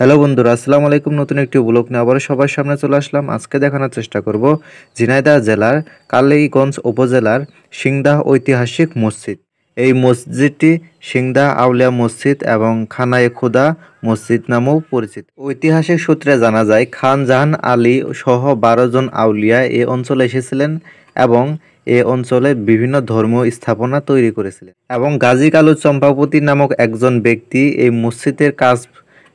Hello বন্ধুরা, আসসালামু আলাইকুম। নতুন একটি ব্লগ নিয়ে আবারও সবার সামনে চলে আসলাম। আজকে দেখানোর চেষ্টা করব ঝিনাইদহ জেলার কালীগঞ্জ উপজেলার সিংদাহ ঐতিহাসিক মসজিদ। এই মসজিদটি সিংদাহ আউলিয়া মসজিদ এবং খানায়ে খুদা মসজিদ নামেও পরিচিত। ঐতিহাসিক সূত্রে জানা যায় খান জাহান আলী সহ 12 জন আউলিয়া এই অঞ্চলে এসেছিলেন এবং এ অঞ্চলে বিভিন্ন ধর্মীয় স্থাপনা তৈরি করেছিলেন এবং গাজী কালু চম্পাবতী নামক একজন ব্যক্তি এই মসজিদের কাজ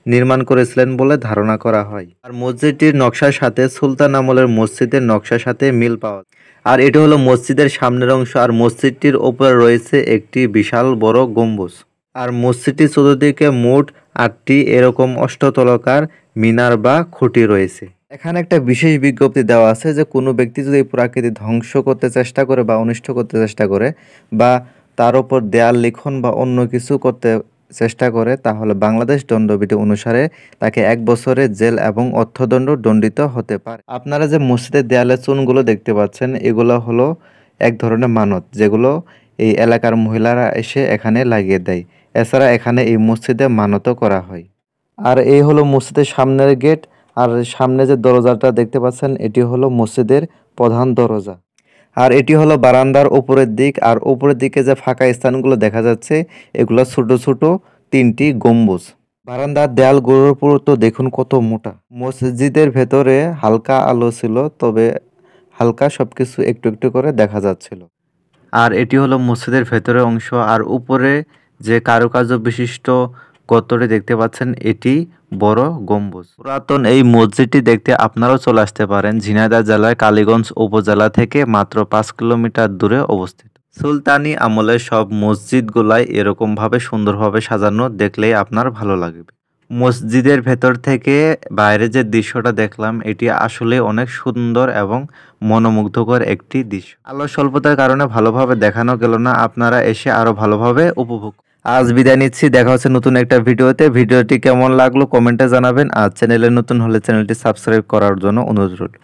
নির্মাণ করেছিলেন বলে ধারণা করা হয়। আর মসজিদটির নকশার সাথে সুলতান আমলের মসজিদের নকশার সাথে মিল পাওয়া যায়। আর এটি হলো মসজিদের সামনের অংশ। আর মসজিদটির ওপরে রয়েছে একটি বিশাল বড় গম্বুজ। আর মসজিদটির চতুর্দিকে মোট 8টি এরকম অষ্টতলাকার মিনার বা খুঁটি রয়েছে। এখানে একটা বিশেষ বিজ্ঞপ্তি দেওয়া আছে যে কোনো ব্যক্তি যদি প্রকৃতি ধ্বংস করতে চেষ্টা করে বা অনিষ্ট করতে চেষ্টা করে বা তার উপর দেয়াল লিখন বা অন্য কিছু করতে চেষ্টা করে তাহলে বাংলাদেশ দণ্ডবিধি অনুসারে তাকে 1 বছরের জেল এবং অর্থদণ্ড দণ্ডিত হতে পারে। আপনারা যে মসজিদের দেয়ালে চুনগুলো দেখতে পাচ্ছেন এগুলো হলো এক ধরনের মানত, যেগুলো এই এলাকার মহিলারা এসে এখানে লাগিয়ে দেয়। এছাড়া এখানে এই মসজিদে মানতও করা হয়। আর এই হলো মসজিদের সামনের গেট। আর সামনে যে দরজাটা দেখতে পাচ্ছেন এটি হলো মসজিদের প্রধান দরজা। আর এটি হলো বারান্দার উপরের দিক। আর উপরের দিকে যে ফাঁকা স্থানগুলো দেখা যাচ্ছে এগুলো ছোট ছোট 3টি গম্বুজ। বারান্দার দেয়ালগুলোর উপর তো দেখুন কত মোটা। মসজিদের ভেতরে হালকা আলো ছিল, তবে হালকা সবকিছু একটু একটু করে দেখা যাচ্ছিল। আর এটি হলো মসজিদের ভেতরের অংশ। আর উপরে যে কারুকার্য বিশিষ্ট গর্তটি দেখতে পাচ্ছেন এটি বড় গম্বুজ। পুরাতন এই মসজিদটি দেখতে আপনারাও চলে আসতে পারেন। ঝিনাইদহ জেলার কালীগঞ্জ উপজেলা থেকে মাত্র 5 কিলোমিটার দূরে অবস্থিত। সুলতানি আমলের সব মসজিদগুলাই এরকমভাবে সুন্দরভাবে সাজানো, দেখলেই আপনার ভালো লাগবে। মসজিদের ভেতর থেকে বাইরে যে দৃশ্যটা দেখলাম এটি আসলে অনেক সুন্দর এবং মনোমুগ্ধকর একটি দৃশ্য। আলোর স্বল্পতার কারণে ভালোভাবে দেখানো গেল না, আপনারা এসে আরো ভালোভাবে উপভোগ। আজ বিদায় নিচ্ছি, দেখা হচ্ছে নতুন একটা ভিডিওতে। ভিডিওটি কেমন লাগলো কমেন্টে জানাবেন। আর চ্যানেলে নতুন হলে চ্যানেলটি সাবস্ক্রাইব করার জন্য অনুরোধ রইল।